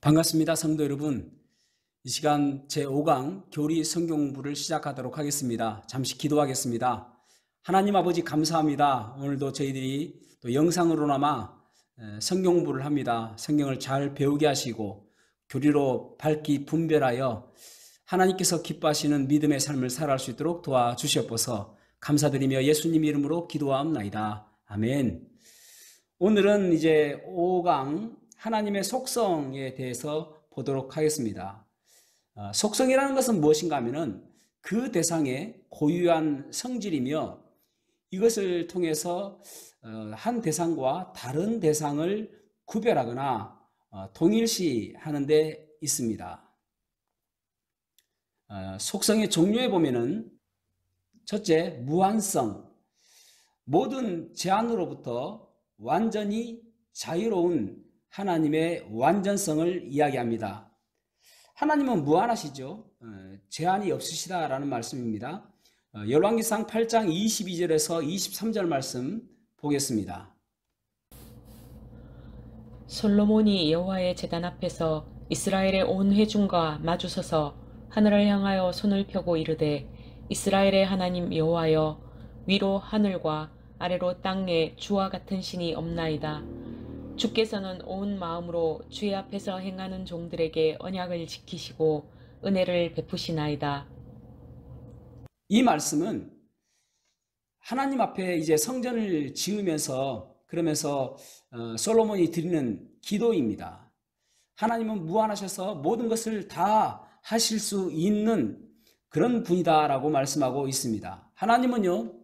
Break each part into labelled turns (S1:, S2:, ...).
S1: 반갑습니다, 성도 여러분. 이 시간 제5강 교리 성경 공부를 시작하도록 하겠습니다. 잠시 기도하겠습니다. 하나님 아버지 감사합니다. 오늘도 저희들이 또 영상으로나마 성경 공부를 합니다. 성경을 잘 배우게 하시고 교리로 밝히 분별하여 하나님께서 기뻐하시는 믿음의 삶을 살아갈 수 있도록 도와주시옵소서. 감사드리며 예수님 이름으로 기도하옵나이다. 아멘. 오늘은 이제 5강 하나님의 속성에 대해서 보도록 하겠습니다. 속성이라는 것은 무엇인가 하면은 그 대상의 고유한 성질이며 이것을 통해서 한 대상과 다른 대상을 구별하거나 동일시하는 데 있습니다. 속성의 종류에 보면은 첫째, 무한성. 모든 제한으로부터 완전히 자유로운 하나님의 완전성을 이야기합니다. 하나님은 무한하시죠. 제한이 없으시다라는 말씀입니다. 열왕기상 8장 22절에서 23절 말씀 보겠습니다.
S2: 솔로몬이 여호와의 제단 앞에서 이스라엘의 온 회중과 마주서서 하늘을 향하여 손을 펴고 이르되 이스라엘의 하나님 여호와여, 위로 하늘과 아래로 땅에 주와 같은 신이 없나이다. 주께서는 온 마음으로 주의 앞에서 행하는 종들에게 언약을 지키시고 은혜를 베푸시나이다.
S1: 이 말씀은 하나님 앞에 이제 성전을 지으면서 그러면서 솔로몬이 드리는 기도입니다. 하나님은 무한하셔서 모든 것을 다 하실 수 있는 그런 분이다라고 말씀하고 있습니다. 하나님은요,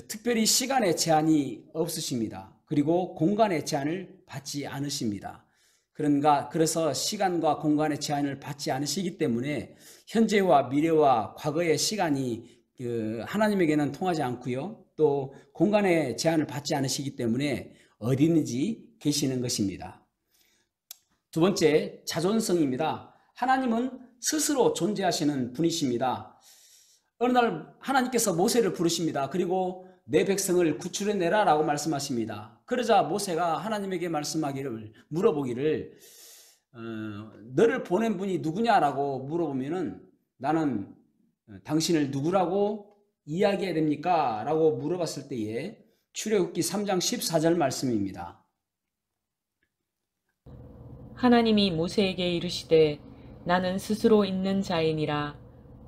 S1: 특별히 시간의 제한이 없으십니다. 그리고 공간의 제한을 받지 않으십니다. 그래서 시간과 공간의 제한을 받지 않으시기 때문에 현재와 미래와 과거의 시간이 하나님에게는 통하지 않고요. 또 공간의 제한을 받지 않으시기 때문에 어디든지 계시는 것입니다. 두 번째, 자존성입니다. 하나님은 스스로 존재하시는 분이십니다. 어느 날 하나님께서 모세를 부르십니다. 그리고 내 백성을 구출해내라 라고 말씀하십니다. 그러자 모세가 하나님에게 물어보기를 너를 보낸 분이 누구냐라고 물어보면은 나는 당신을 누구라고 이야기해야 됩니까? 라고 물어봤을 때에 출애굽기 3장 14절 말씀입니다.
S2: 하나님이 모세에게 이르시되 나는 스스로 있는 자이니라.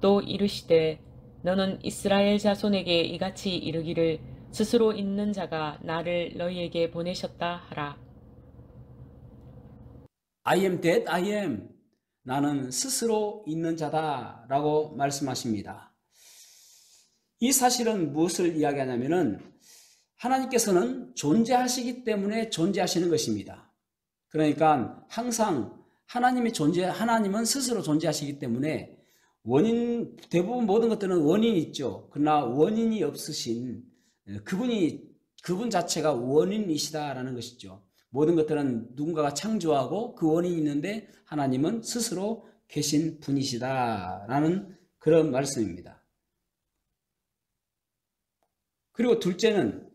S2: 또 이르시되 너는 이스라엘 자손에게 이같이 이르기를 스스로 있는 자가 나를 너희에게 보내셨다 하라.
S1: I am that I am. 나는 스스로 있는 자다 라고 말씀하십니다. 이 사실은 무엇을 이야기하냐면은 하나님께서는 존재하시기 때문에 존재하시는 것입니다. 그러니까 항상 하나님은 스스로 존재하시기 때문에 대부분 모든 것들은 원인이 있죠. 그러나 원인이 없으신 그분 자체가 원인이시다라는 것이죠. 모든 것들은 누군가가 창조하고 그 원인이 있는데 하나님은 스스로 계신 분이시다라는 그런 말씀입니다. 그리고 둘째는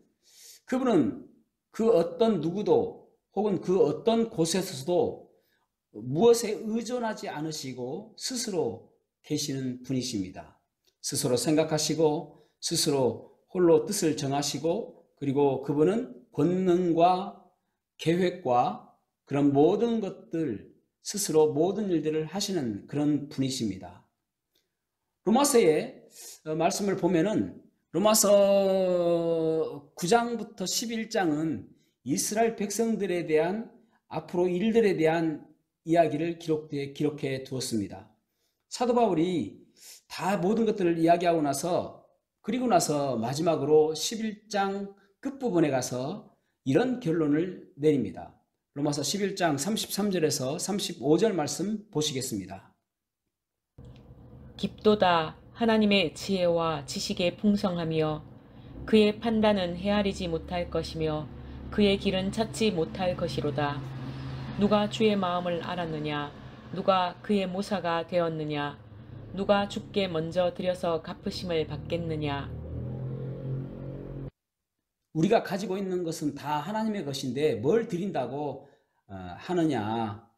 S1: 그분은 그 어떤 누구도 혹은 그 어떤 곳에서도 무엇에 의존하지 않으시고 스스로 계시는 분이십니다. 스스로 생각하시고 스스로 홀로 뜻을 정하시고 그리고 그분은 권능과 계획과 그런 모든 것들 스스로 모든 일들을 하시는 그런 분이십니다. 로마서의 말씀을 보면은 로마서 9장부터 11장은 이스라엘 백성들에 대한 앞으로 일들에 대한 이야기를 기록해 두었습니다. 사도 바울이 다 모든 것들을 이야기하고 그리고 나서 마지막으로 11장 끝부분에 가서 이런 결론을 내립니다. 로마서 11장 33절에서 35절 말씀 보시겠습니다.
S2: 깊도다 하나님의 지혜와 지식의 풍성하며 그의 판단은 헤아리지 못할 것이며 그의 길은 찾지 못할 것이로다. 누가 주의 마음을 알았느냐? 누가 그의 모사가 되었느냐? 누가 주께 먼저 드려서 갚으심을 받겠느냐?
S1: 우리가 가지고 있는 것은 다 하나님의 것인데 뭘 드린다고 하느냐?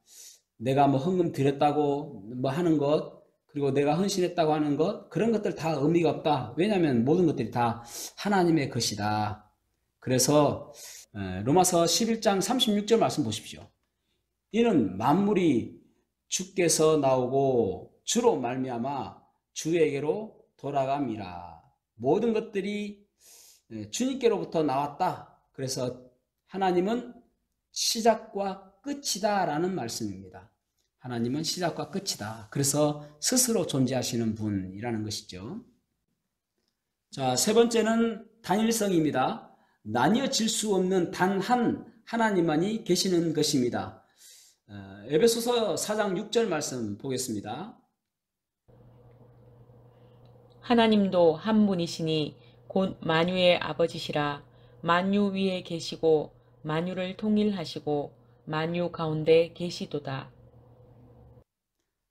S1: 내가 뭐 헌금 드렸다고 뭐 하는 것, 그리고 내가 헌신했다고 하는 것, 그런 것들 다 의미가 없다. 왜냐하면 모든 것들이 다 하나님의 것이다. 그래서 로마서 11장 36절 말씀 보십시오. 이는 만물이 주께서 나오고 주로 말미암아 주에게로 돌아감이라. 모든 것들이 주님께로부터 나왔다. 그래서 하나님은 시작과 끝이다 라는 말씀입니다. 하나님은 시작과 끝이다. 그래서 스스로 존재하시는 분이라는 것이죠. 자, 세 번째는 단일성입니다. 나뉘어질 수 없는 단 한 하나님만이 계시는 것입니다. 에베소서 4장 6절 말씀 보겠습니다.
S2: 하나님도 한 분이시니 곧 만유의 아버지시라. 만유 위에 계시고 만유를 통일하시고 만유 가운데 계시도다.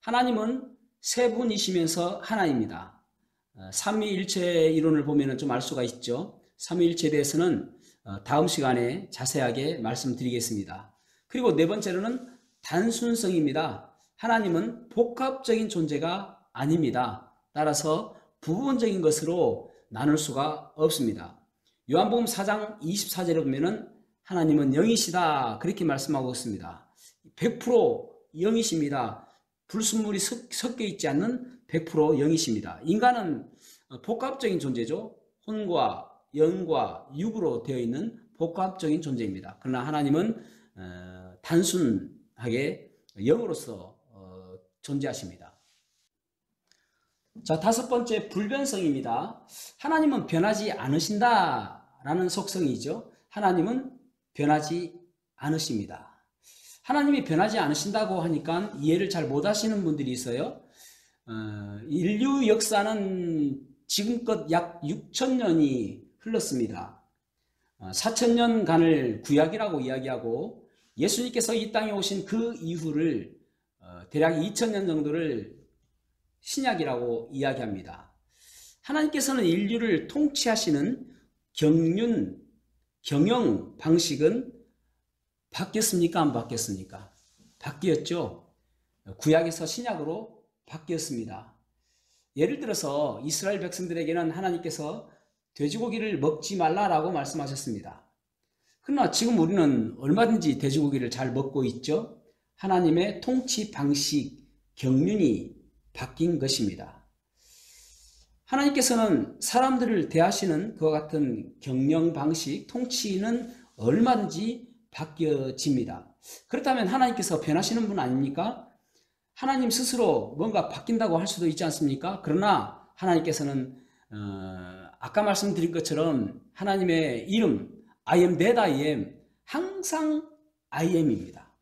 S1: 하나님은 세 분이시면서 하나입니다. 삼위일체 이론을 보면 좀 알 수가 있죠. 삼위일체에 대해서는 다음 시간에 자세하게 말씀드리겠습니다. 그리고 네 번째로는 단순성입니다. 하나님은 복합적인 존재가 아닙니다. 따라서 부분적인 것으로 나눌 수가 없습니다. 요한복음 4장 24절에 보면은 하나님은 영이시다 그렇게 말씀하고 있습니다. 100% 영이십니다. 불순물이 섞여 있지 않는 100% 영이십니다. 인간은 복합적인 존재죠. 혼과 영과 육으로 되어 있는 복합적인 존재입니다. 그러나 하나님은 단순하게 영으로서 존재하십니다. 자, 다섯 번째 불변성입니다. 하나님은 변하지 않으신다라는 속성이죠. 하나님은 변하지 않으십니다. 하나님이 변하지 않으신다고 하니까 이해를 잘 못하시는 분들이 있어요. 인류 역사는 지금껏 약 6,000년이 흘렀습니다. 4,000년간을 구약이라고 이야기하고 예수님께서 이 땅에 오신 그 이후를 대략 2,000년 정도를 신약이라고 이야기합니다. 하나님께서는 인류를 통치하시는 경영 방식은 바뀌었습니까? 안 바뀌었습니까? 바뀌었죠. 구약에서 신약으로 바뀌었습니다. 예를 들어서 이스라엘 백성들에게는 하나님께서 돼지고기를 먹지 말라라고 말씀하셨습니다. 그러나 지금 우리는 얼마든지 돼지고기를 잘 먹고 있죠. 하나님의 통치 방식, 경륜이 바뀐 것입니다. 하나님께서는 사람들을 대하시는 그와 같은 경영 방식, 통치는 얼마든지 바뀌어집니다. 그렇다면 하나님께서 변하시는 분 아닙니까? 하나님 스스로 뭔가 바뀐다고 할 수도 있지 않습니까? 그러나 하나님께서는 아까 말씀드린 것처럼 하나님의 이름 I am that I am 항상 I am입니다.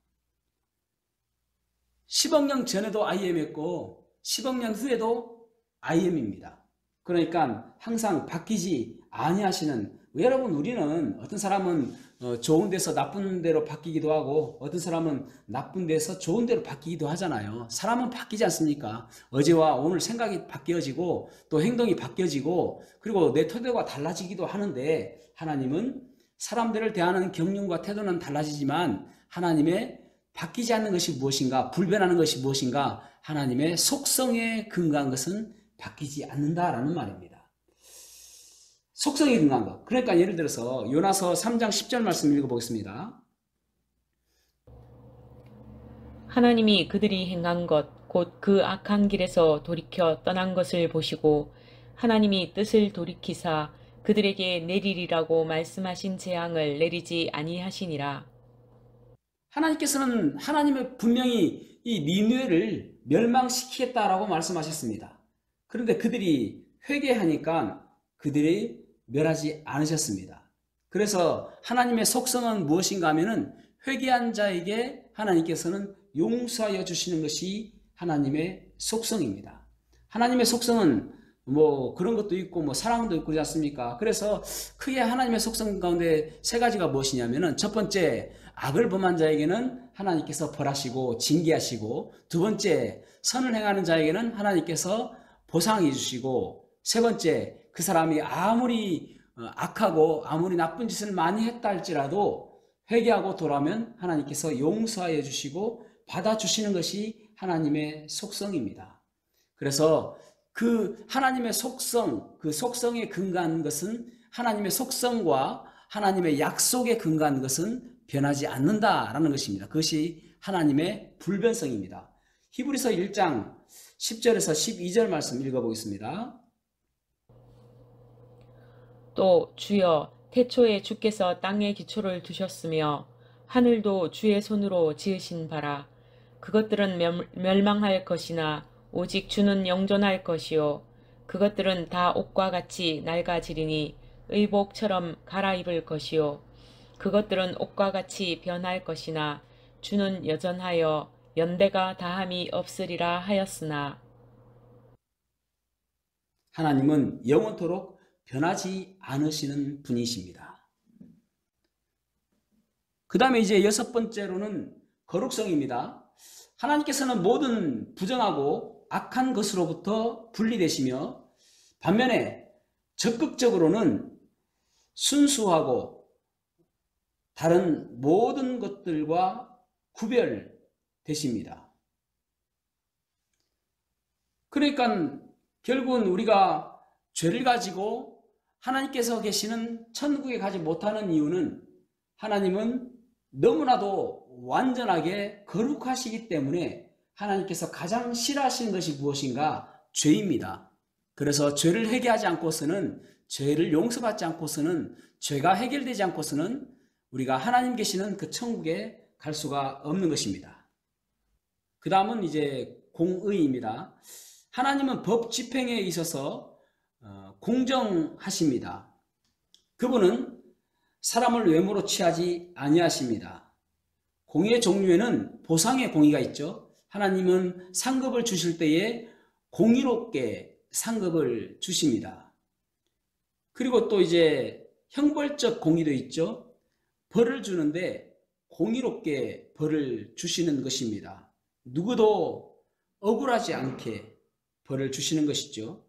S1: 10억 년 전에도 I am 했고 10억 년 후에도 I am입니다. 그러니까 항상 바뀌지 아니하시는, 여러분 우리는 어떤 사람은 좋은 데서 나쁜 데로 바뀌기도 하고 어떤 사람은 나쁜 데서 좋은 데로 바뀌기도 하잖아요. 사람은 바뀌지 않습니까? 어제와 오늘 생각이 바뀌어지고 또 행동이 바뀌어지고 그리고 내 태도가 달라지기도 하는데 하나님은 사람들을 대하는 경륜과 태도는 달라지지만 하나님의 바뀌지 않는 것이 무엇인가, 불변하는 것이 무엇인가, 하나님의 속성에 근거한 것은 바뀌지 않는다라는 말입니다. 속성에 근거한 것. 그러니까 예를 들어서 요나서 3장 10절 말씀 읽어보겠습니다.
S2: 하나님이 그들이 행한 것, 곧 그 악한 길에서 돌이켜 떠난 것을 보시고 하나님이 뜻을 돌이키사 그들에게 내리리라고 말씀하신 재앙을 내리지 아니하시니라.
S1: 하나님께서는 하나님의 분명히 이 니느웨를 멸망시키겠다라고 말씀하셨습니다. 그런데 그들이 회개하니까 그들이 멸하지 않으셨습니다. 그래서 하나님의 속성은 무엇인가 하면은 회개한 자에게 하나님께서는 용서하여 주시는 것이 하나님의 속성입니다. 하나님의 속성은 뭐 그런 것도 있고 뭐 사랑도 있고 그렇지 않습니까? 그래서 크게 하나님의 속성 가운데 세 가지가 무엇이냐면은 첫 번째, 악을 범한 자에게는 하나님께서 벌하시고 징계하시고, 두 번째, 선을 행하는 자에게는 하나님께서 보상해 주시고, 세 번째, 그 사람이 아무리 악하고 아무리 나쁜 짓을 많이 했다 할지라도 회개하고 돌아오면 하나님께서 용서하여 주시고 받아주시는 것이 하나님의 속성입니다. 그래서 그 하나님의 속성, 그 속성에 근거한 것은 하나님의 속성과 하나님의 약속에 근거한 것은 변하지 않는다라는 것입니다. 그것이 하나님의 불변성입니다. 히브리서 1장 10절에서 12절 말씀 읽어보겠습니다.
S2: 또 주여 태초에 주께서 땅에 기초를 두셨으며 하늘도 주의 손으로 지으신 바라. 그것들은 멸망할 것이나 오직 주는 영존할 것이요 그것들은 다 옷과 같이 낡아지리니 의복처럼 갈아입을 것이요 그것들은 옷과 같이 변할 것이나 주는 여전하여 연대가 다함이 없으리라 하였으나.
S1: 하나님은 영원토록 변하지 않으시는 분이십니다. 그 다음에 이제 여섯 번째로는 거룩성입니다. 하나님께서는 모든 부정하고 악한 것으로부터 분리되시며 반면에 적극적으로는 순수하고 다른 모든 것들과 구별되십니다. 그러니까 결국은 우리가 죄를 가지고 하나님께서 계시는 천국에 가지 못하는 이유는 하나님은 너무나도 완전하게 거룩하시기 때문에 하나님께서 가장 싫어하시는 것이 무엇인가? 죄입니다. 그래서 죄를 해결하지 않고서는, 죄를 용서받지 않고서는, 죄가 해결되지 않고서는 우리가 하나님 계시는 그 천국에 갈 수가 없는 것입니다. 그 다음은 이제 공의입니다. 하나님은 법 집행에 있어서 공정하십니다. 그분은 사람을 외모로 취하지 아니하십니다. 공의의 종류에는 보상의 공의가 있죠. 하나님은 상급을 주실 때에 공의롭게 상급을 주십니다. 그리고 또 이제 형벌적 공의도 있죠. 벌을 주는데 공의롭게 벌을 주시는 것입니다. 누구도 억울하지 않게 벌을 주시는 것이죠.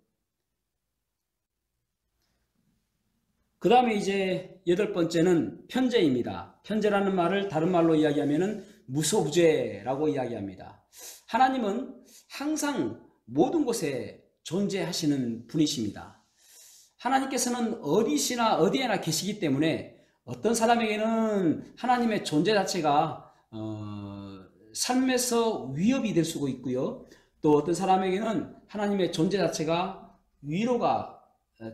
S1: 그 다음에 이제 여덟 번째는 편재입니다. 편재라는 말을 다른 말로 이야기하면 무소부재라고 이야기합니다. 하나님은 항상 모든 곳에 존재하시는 분이십니다. 하나님께서는 어디시나 어디에나 계시기 때문에 어떤 사람에게는 하나님의 존재 자체가 삶에서 위협이 될 수가 있고요. 또 어떤 사람에게는 하나님의 존재 자체가 위로가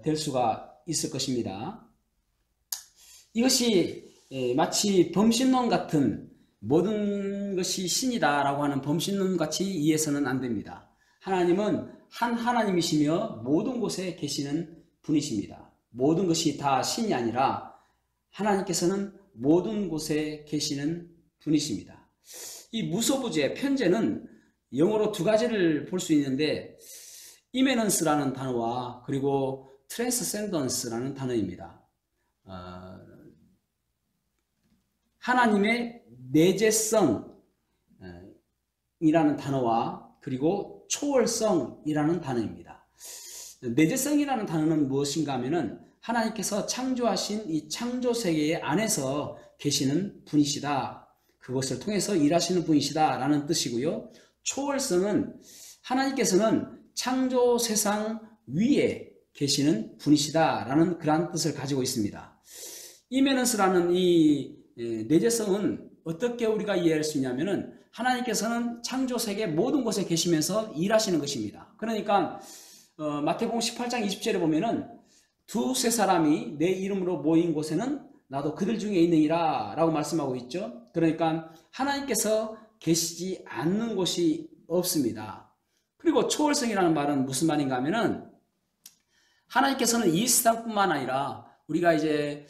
S1: 될 수가 있을 것입니다. 이것이 마치 범신론 같은 모든 것이 신이다 라고 하는 범신론 같이 이해해서는 안 됩니다. 하나님은 한 하나님이시며 모든 곳에 계시는 분이십니다. 모든 것이 다 신이 아니라 하나님께서는 모든 곳에 계시는 분이십니다. 이 무소부재, 편재는 영어로 두 가지를 볼 수 있는데 이메넌스라는 단어와 그리고 트랜스센던스라는 단어입니다. 하나님의 내재성이라는 단어와 그리고 초월성이라는 단어입니다. 내재성이라는 단어는 무엇인가 하면은 하나님께서 창조하신 이 창조세계 안에서 계시는 분이시다. 그것을 통해서 일하시는 분이시다 라는 뜻이고요. 초월성은 하나님께서는 창조 세상 위에 계시는 분이시다 라는 그러한 뜻을 가지고 있습니다. 이메넌스라는 이 내재성은 어떻게 우리가 이해할 수 있냐면은 하나님께서는 창조 세계 모든 곳에 계시면서 일하시는 것입니다. 그러니까 마태복음 18장 20절에 보면은 두세 사람이 내 이름으로 모인 곳에는 나도 그들 중에 있느니라 라고 말씀하고 있죠. 그러니까 하나님께서 계시지 않는 곳이 없습니다. 그리고 초월성이라는 말은 무슨 말인가 하면은 하나님께서는 이 세상뿐만 아니라 우리가 이제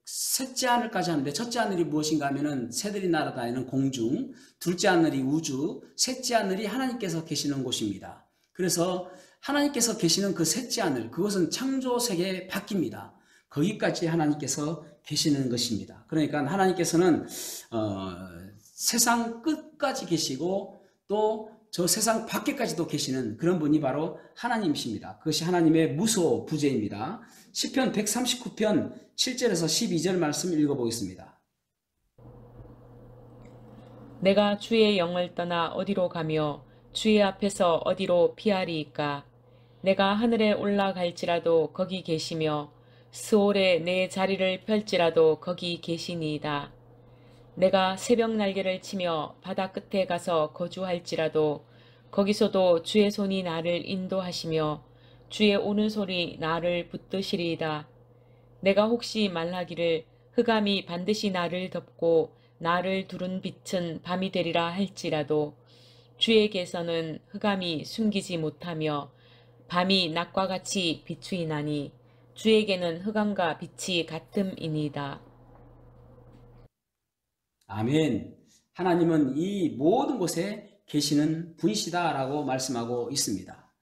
S1: 셋째 하늘까지 하는데 첫째 하늘이 무엇인가 하면은 새들이 날아다니는 공중, 둘째 하늘이 우주, 셋째 하늘이 하나님께서 계시는 곳입니다. 그래서 하나님께서 계시는 그 셋째 하늘, 그것은 창조 세계 밖입니다. 거기까지 하나님께서 계시는 것입니다. 그러니까 하나님께서는 세상 끝까지 계시고 또 저 세상 밖에까지도 계시는 그런 분이 바로 하나님이십니다. 그것이 하나님의 무소부재입니다. 시편 139편 7절에서 12절 말씀 읽어보겠습니다.
S2: 내가 주의 영을 떠나 어디로 가며 주의 앞에서 어디로 피하리이까? 내가 하늘에 올라갈지라도 거기 계시며 스올에 내 자리를 펼지라도 거기 계시니이다. 내가 새벽 날개를 치며 바다 끝에 가서 거주할지라도 거기서도 주의 손이 나를 인도하시며 주의 오른손이 나를 붙드시리이다. 내가 혹시 말하기를 흑암이 반드시 나를 덮고 나를 두른 빛은 밤이 되리라 할지라도 주에게서는 흑암이 숨기지 못하며 밤이 낮과 같이 비추이나니 주에게는 흑암과 빛이 같음이니이다.
S1: 아멘. 하나님은 이 모든 곳에 계시는 분이시다라고 말씀하고 있습니다.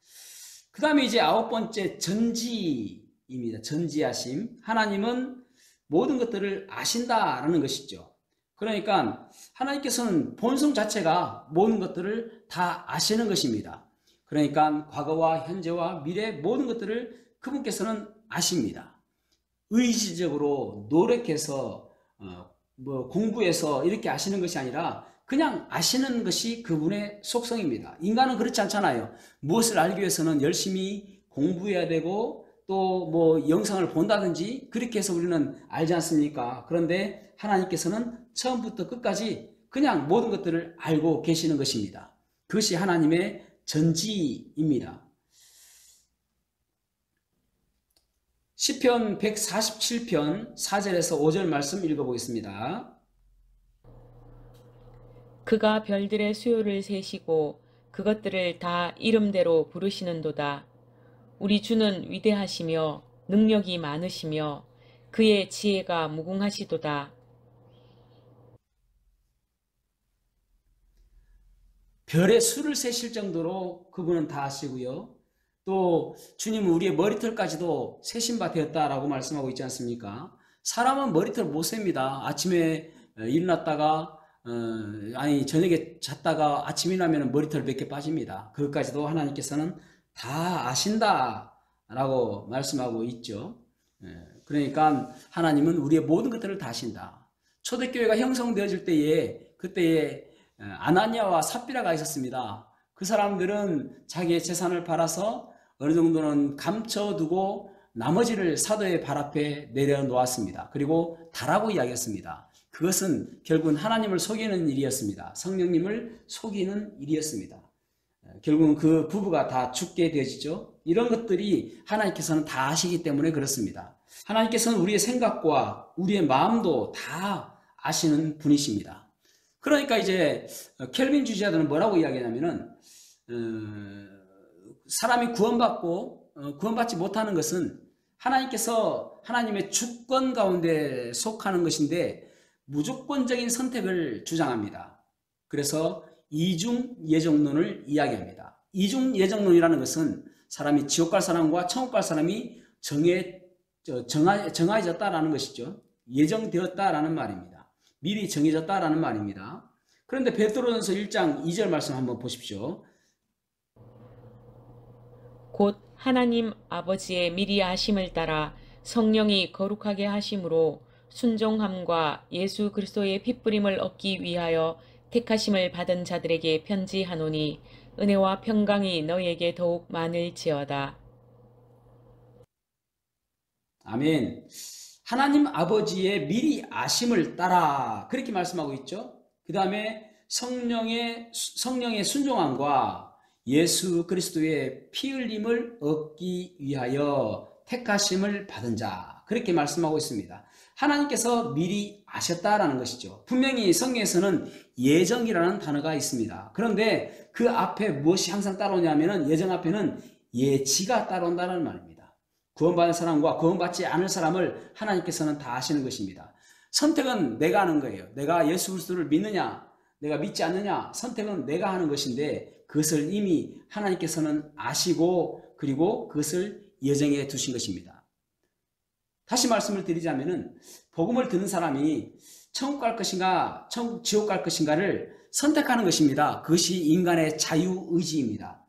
S1: 그 다음에 이제 아홉 번째 전지입니다. 전지하심. 하나님은 모든 것들을 아신다라는 것이죠. 그러니까 하나님께서는 본성 자체가 모든 것들을 다 아시는 것입니다. 그러니까 과거와 현재와 미래 모든 것들을 그분께서는 아십니다. 의지적으로 노력해서 공부해서 이렇게 아시는 것이 아니라 그냥 아시는 것이 그분의 속성입니다. 인간은 그렇지 않잖아요. 무엇을 알기 위해서는 열심히 공부해야 되고 또 뭐 영상을 본다든지 그렇게 해서 우리는 알지 않습니까? 그런데 하나님께서는 처음부터 끝까지 그냥 모든 것들을 알고 계시는 것입니다. 그것이 하나님의 전지입니다. 시편 147편 4절에서 5절 말씀 읽어보겠습니다.
S2: 그가 별들의 수요를 세시고 그것들을 다 이름대로 부르시는도다. 우리 주는 위대하시며 능력이 많으시며 그의 지혜가 무궁하시도다.
S1: 별의 수를 세실 정도로 그분은 다 아시고요. 또 주님은 우리의 머리털까지도 세신 바 되었다라고 말씀하고 있지 않습니까? 사람은 머리털 못 셉니다. 아침에 일어났다가 저녁에 잤다가 아침 일어나면 머리털 몇 개 빠집니다. 그것까지도 하나님께서는 다 아신다라고 말씀하고 있죠. 그러니까 하나님은 우리의 모든 것들을 다 아신다. 초대교회가 형성되어질 때에 그때에 아나니아와 삽비라가 있었습니다. 그 사람들은 자기의 재산을 팔아서 어느 정도는 감춰두고 나머지를 사도의 발 앞에 내려놓았습니다. 그리고 다라고 이야기했습니다. 그것은 결국은 하나님을 속이는 일이었습니다. 성령님을 속이는 일이었습니다. 결국은 그 부부가 다 죽게 되어지죠. 이런 것들이 하나님께서는 다 아시기 때문에 그렇습니다. 하나님께서는 우리의 생각과 우리의 마음도 다 아시는 분이십니다. 그러니까 이제 켈빈 주지자들은 뭐라고 이야기하냐면은 사람이 구원받지 못하는 것은 하나님께서 하나님의 주권 가운데 속하는 것인데 무조건적인 선택을 주장합니다. 그래서 이중 예정론을 이야기합니다. 이중 예정론이라는 것은 사람이 지옥 갈 사람과 천국 갈 사람이 정해졌다라는 것이죠. 예정되었다라는 말입니다. 미리 정해졌다라는 말입니다. 그런데 베드로전서 1장 2절 말씀 한번 보십시오.
S2: 곧 하나님 아버지의 미리 아심을 따라 성령이 거룩하게 하심으로 순종함과 예수 그리스도의 핏부림을 얻기 위하여 택하심을 받은 자들에게 편지하노니 은혜와 평강이 너희에게 더욱 많을지어다.
S1: 아멘. 하나님 아버지의 미리 아심을 따라 그렇게 말씀하고 있죠. 그 다음에 성령의 순종함과 예수 그리스도의 피 흘림을 얻기 위하여 택하심을 받은 자 그렇게 말씀하고 있습니다. 하나님께서 미리 아셨다라는 것이죠. 분명히 성경에서는 예정이라는 단어가 있습니다. 그런데 그 앞에 무엇이 항상 따라오냐면은 예정 앞에는 예지가 따라온다는 말입니다. 구원받은 사람과 구원받지 않을 사람을 하나님께서는 다 아시는 것입니다. 선택은 내가 하는 거예요. 내가 예수 그리스도를 믿느냐 내가 믿지 않느냐 선택은 내가 하는 것인데 그것을 이미 하나님께서는 아시고 그리고 그것을 예정해 두신 것입니다. 다시 말씀을 드리자면은 복음을 듣는 사람이 천국 갈 것인가 지옥 갈 것인가를 선택하는 것입니다. 그것이 인간의 자유의지입니다.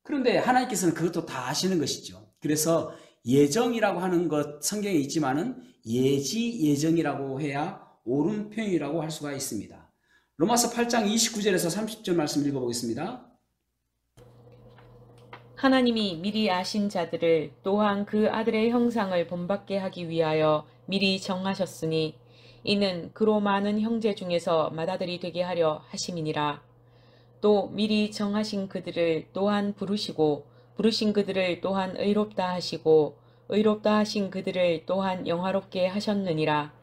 S1: 그런데 하나님께서는 그것도 다 아시는 것이죠. 그래서 예정이라고 하는 것 성경에 있지만은 예지예정이라고 해야 옳은 표현이라고 할 수가 있습니다. 로마서 8장 29절에서 30절 말씀 읽어보겠습니다.
S2: 하나님이 미리 아신 자들을 또한 그 아들의 형상을 본받게 하기 위하여 미리 정하셨으니 이는 그로 많은 형제 중에서 맏아들이 되게 하려 하심이니라. 또 미리 정하신 그들을 또한 부르시고 부르신 그들을 또한 의롭다 하시고 의롭다 하신 그들을 또한 영화롭게 하셨느니라.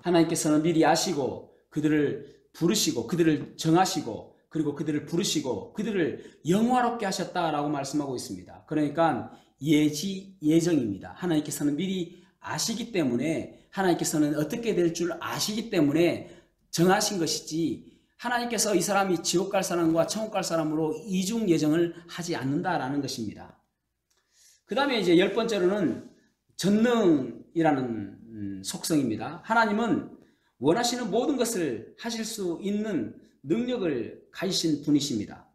S1: 하나님께서는 미리 아시고 그들을 부르시고 그들을 정하시고 그리고 그들을 부르시고 그들을 영화롭게 하셨다라고 말씀하고 있습니다. 그러니까 예정입니다. 하나님께서는 미리 아시기 때문에 하나님께서는 어떻게 될 줄 아시기 때문에 정하신 것이지 하나님께서 이 사람이 지옥 갈 사람과 천국 갈 사람으로 이중 예정을 하지 않는다라는 것입니다. 그 다음에 이제 10번째로는 전능이라는 속성입니다. 하나님은 원하시는 모든 것을 하실 수 있는 능력을 가지신 분이십니다.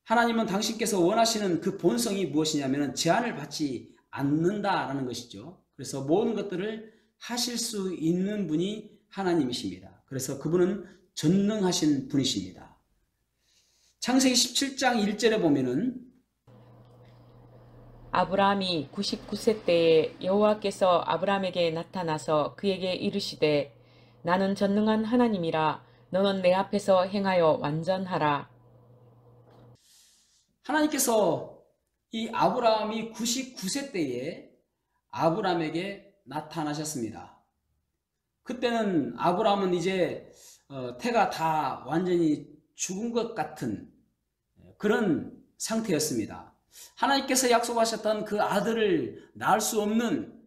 S1: 하나님은 당신께서 원하시는 그 본성이 무엇이냐면 제한을 받지 않는다라는 것이죠. 그래서 모든 것들을 하실 수 있는 분이 하나님이십니다. 그래서 그분은 전능하신 분이십니다. 창세기 17장 1절에 보면은
S2: 아브라함이 99세 때에 여호와께서 아브라함에게 나타나서 그에게 이르시되 나는 전능한 하나님이라 너는 내 앞에서 행하여 완전하라.
S1: 하나님께서 이 아브라함이 99세 때에 아브라함에게 나타나셨습니다. 그때는 아브라함은 이제 태가 다 완전히 죽은 것 같은 그런 상태였습니다. 하나님께서 약속하셨던 그 아들을 낳을 수 없는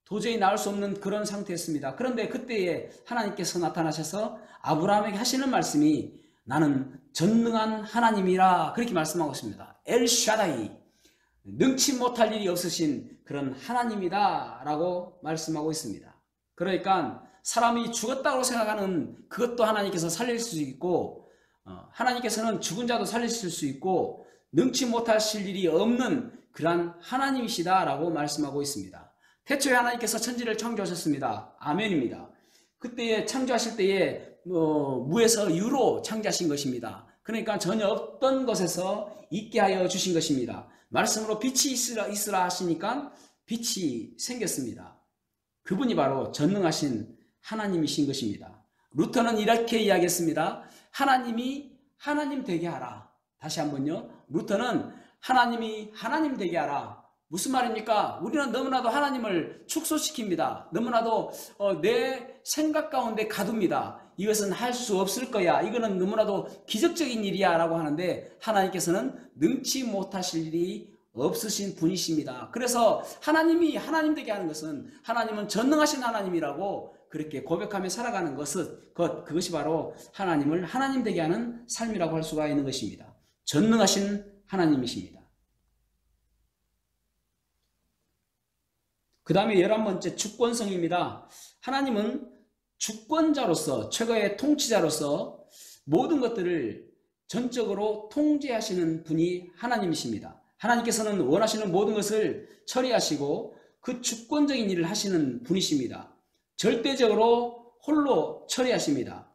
S1: 도저히 낳을 수 없는 그런 상태였습니다. 그런데 그때에 하나님께서 나타나셔서 아브라함에게 하시는 말씀이 나는 전능한 하나님이라 그렇게 말씀하고 있습니다. 엘샤다이 능치 못할 일이 없으신 그런 하나님이다 라고 말씀하고 있습니다. 그러니까 사람이 죽었다고 생각하는 그것도 하나님께서 살릴 수 있고 하나님께서는 죽은 자도 살리실 수 있고 능치 못하실 일이 없는 그러한 하나님이시다 라고 말씀하고 있습니다. 태초에 하나님께서 천지를 창조하셨습니다. 아멘입니다. 그때에 창조하실 때에 무에서 유로 창조하신 것입니다. 그러니까 전혀 없던 것에서 있게 하여 주신 것입니다. 말씀으로 빛이 있으라 하시니까 빛이 생겼습니다. 그분이 바로 전능하신 하나님이신 것입니다. 루터는 이렇게 이야기했습니다. 하나님이 하나님 되게 하라. 다시 한번요. 루터는 하나님이 하나님 되게 하라. 무슨 말입니까? 우리는 너무나도 하나님을 축소시킵니다. 너무나도 내 생각 가운데 가둡니다. 이것은 할 수 없을 거야. 이거는 너무나도 기적적인 일이야 라고 하는데 하나님께서는 능치 못하실 일이 없으신 분이십니다. 그래서 하나님이 하나님 되게 하는 것은 하나님은 전능하신 하나님이라고 그렇게 고백하며 살아가는 그것이 바로 하나님을 하나님 되게 하는 삶이라고 할 수가 있는 것입니다. 전능하신 하나님이십니다. 그 다음에 11번째 주권성입니다. 하나님은 주권자로서 최고의 통치자로서 모든 것들을 전적으로 통제하시는 분이 하나님이십니다. 하나님께서는 원하시는 모든 것을 처리하시고 그 주권적인 일을 하시는 분이십니다. 절대적으로 홀로 처리하십니다.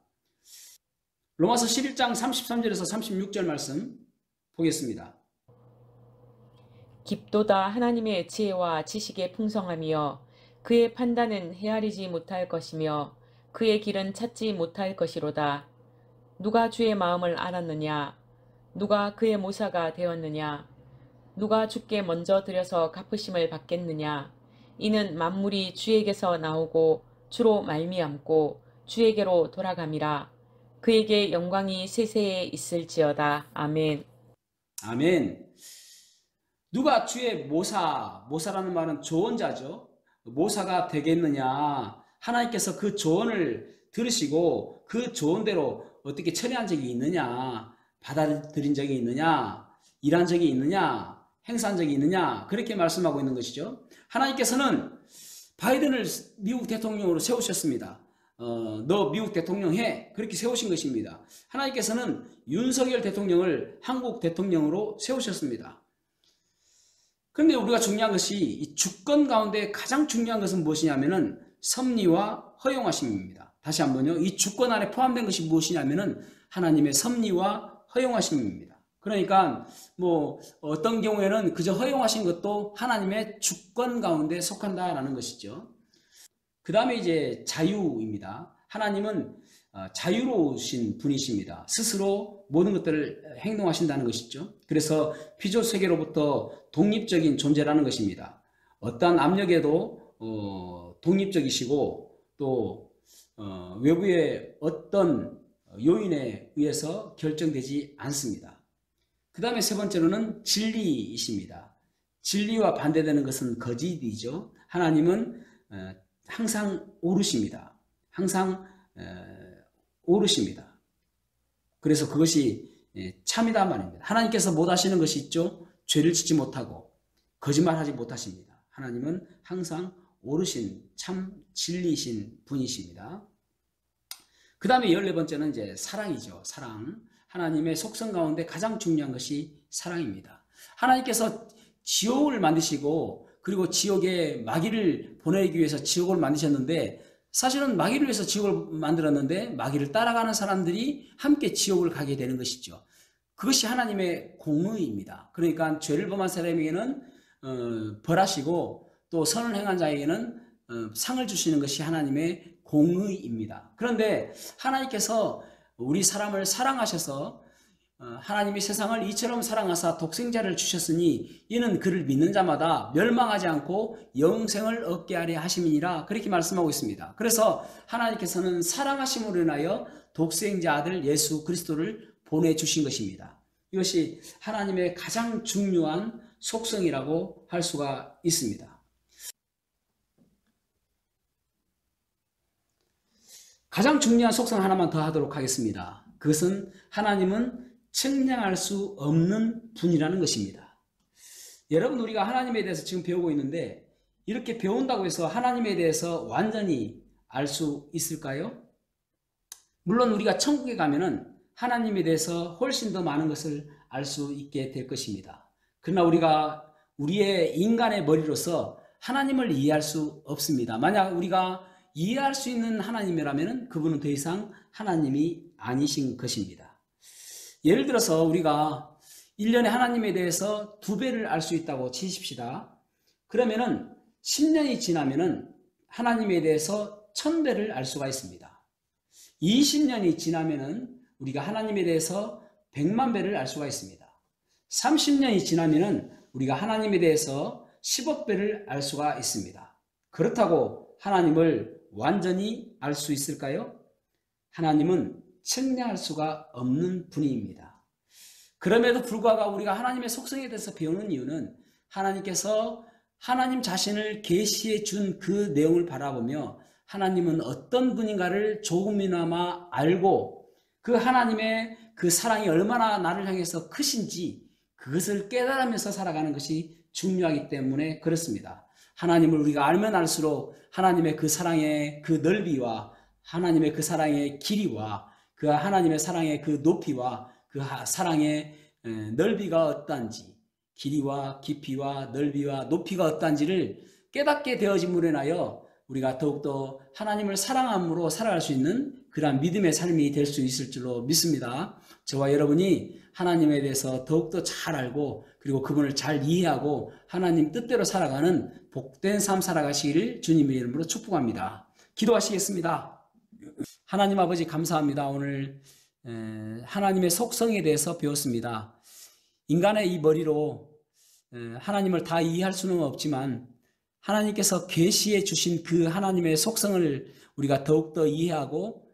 S1: 로마서 11장 33절에서 36절 말씀 보겠습니다.
S2: 깊도다 하나님의 지혜와 지식의 풍성함이여 그의 판단은 헤아리지 못할 것이며 그의 길은 찾지 못할 것이로다. 누가 주의 마음을 알았느냐? 누가 그의 모사가 되었느냐? 누가 주께 먼저 들여서 갚으심을 받겠느냐? 이는 만물이 주에게서 나오고 주로 말미암고 주에게로 돌아감이라. 그에게 영광이 세세에 있을지어다. 아멘.
S1: 아멘. 누가 주의 모사라는 말은 조언자죠. 모사가 되겠느냐? 하나님께서 그 조언을 들으시고 그 조언대로 어떻게 처리한 적이 있느냐? 받아들인 적이 있느냐? 일한 적이 있느냐? 행사한 적이 있느냐? 그렇게 말씀하고 있는 것이죠. 하나님께서는 바이든을 미국 대통령으로 세우셨습니다. 너 미국 대통령 해. 그렇게 세우신 것입니다. 하나님께서는 윤석열 대통령을 한국 대통령으로 세우셨습니다. 그런데 우리가 중요한 것이 이 주권 가운데 가장 중요한 것은 무엇이냐면은 섭리와 허용하심입니다. 다시 한번요. 이 주권 안에 포함된 것이 무엇이냐면은 하나님의 섭리와 허용하심입니다. 그러니까 뭐 어떤 경우에는 그저 허용하신 것도 하나님의 주권 가운데 속한다라는 것이죠. 그 다음에 이제 자유입니다. 하나님은 자유로우신 분이십니다. 스스로 모든 것들을 행동하신다는 것이죠. 그래서 피조 세계로부터 독립적인 존재라는 것입니다. 어떠한 압력에도 독립적이시고 또 외부의 어떤 요인에 의해서 결정되지 않습니다. 그 다음에 세 번째로는 진리이십니다. 진리와 반대되는 것은 거짓이죠. 하나님은 항상 옳으십니다. 항상 옳으십니다. 그래서 그것이 참이다 말입니다. 하나님께서 못 하시는 것이 있죠. 죄를 짓지 못하고 거짓말하지 못하십니다. 하나님은 항상 옳으신 참 진리이신 분이십니다. 그 다음에 14번째는 이제 사랑이죠. 사랑. 하나님의 속성 가운데 가장 중요한 것이 사랑입니다. 하나님께서 지옥을 만드시고 그리고 지옥에 마귀를 보내기 위해서 지옥을 만드셨는데 사실은 마귀를 위해서 지옥을 만들었는데 마귀를 따라가는 사람들이 함께 지옥을 가게 되는 것이죠. 그것이 하나님의 공의입니다. 그러니까 죄를 범한 사람에게는 벌하시고 또 선을 행한 자에게는 상을 주시는 것이 하나님의 공의입니다. 그런데 하나님께서 우리 사람을 사랑하셔서 하나님이 세상을 이처럼 사랑하사 독생자를 주셨으니 이는 그를 믿는 자마다 멸망하지 않고 영생을 얻게 하려 하심이니라 그렇게 말씀하고 있습니다. 그래서 하나님께서는 사랑하심으로 인하여 독생자 아들 예수 그리스도를 보내주신 것입니다. 이것이 하나님의 가장 중요한 속성이라고 할 수가 있습니다. 가장 중요한 속성 하나만 더 하도록 하겠습니다. 그것은 하나님은 측량할 수 없는 분이라는 것입니다. 여러분 우리가 하나님에 대해서 지금 배우고 있는데 이렇게 배운다고 해서 하나님에 대해서 완전히 알 수 있을까요? 물론 우리가 천국에 가면은 하나님에 대해서 훨씬 더 많은 것을 알 수 있게 될 것입니다. 그러나 우리가 우리의 인간의 머리로서 하나님을 이해할 수 없습니다. 만약 우리가 이해할 수 있는 하나님이라면 그분은 더 이상 하나님이 아니신 것입니다. 예를 들어서 우리가 1년에 하나님에 대해서 2배를 알 수 있다고 치십시다. 그러면은 10년이 지나면은 하나님에 대해서 1000배를 알 수가 있습니다. 20년이 지나면은 우리가 하나님에 대해서 100만 배를 알 수가 있습니다. 30년이 지나면은 우리가 하나님에 대해서 10억 배를 알 수가 있습니다. 그렇다고 하나님을 완전히 알 수 있을까요? 하나님은 측량할 수가 없는 분입니다. 그럼에도 불구하고 우리가 하나님의 속성에 대해서 배우는 이유는 하나님께서 하나님 자신을 계시해 준 그 내용을 바라보며 하나님은 어떤 분인가를 조금이나마 알고 그 하나님의 그 사랑이 얼마나 나를 향해서 크신지 그것을 깨달으면서 살아가는 것이 중요하기 때문에 그렇습니다. 하나님을 우리가 알면 알수록 하나님의 그 사랑의 그 넓이와 하나님의 그 사랑의 길이와 그 하나님의 사랑의 그 높이와 그 사랑의 넓이가 어떠한지 길이와 깊이와 넓이와 높이가 어떠한지를 깨닫게 되어짐으로 인하여 우리가 더욱더 하나님을 사랑함으로 살아갈 수 있는 그러한 믿음의 삶이 될 수 있을 줄로 믿습니다. 저와 여러분이 하나님에 대해서 더욱더 잘 알고 그리고 그분을 잘 이해하고 하나님 뜻대로 살아가는 복된 삶 살아가시기를 주님의 이름으로 축복합니다. 기도하시겠습니다. 하나님 아버지 감사합니다. 오늘 하나님의 속성에 대해서 배웠습니다. 인간의 이 머리로 하나님을 다 이해할 수는 없지만 하나님께서 계시해 주신 그 하나님의 속성을 우리가 더욱더 이해하고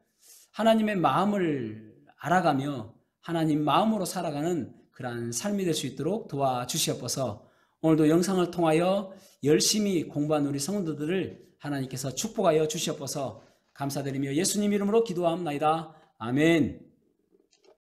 S1: 하나님의 마음을 알아가며 하나님 마음으로 살아가는 그러한 삶이 될 수 있도록 도와주시옵소서. 오늘도 영상을 통하여 열심히 공부한 우리 성도들을 하나님께서 축복하여 주시옵소서. 감사드리며 예수님 이름으로 기도하옵나이다. 아멘.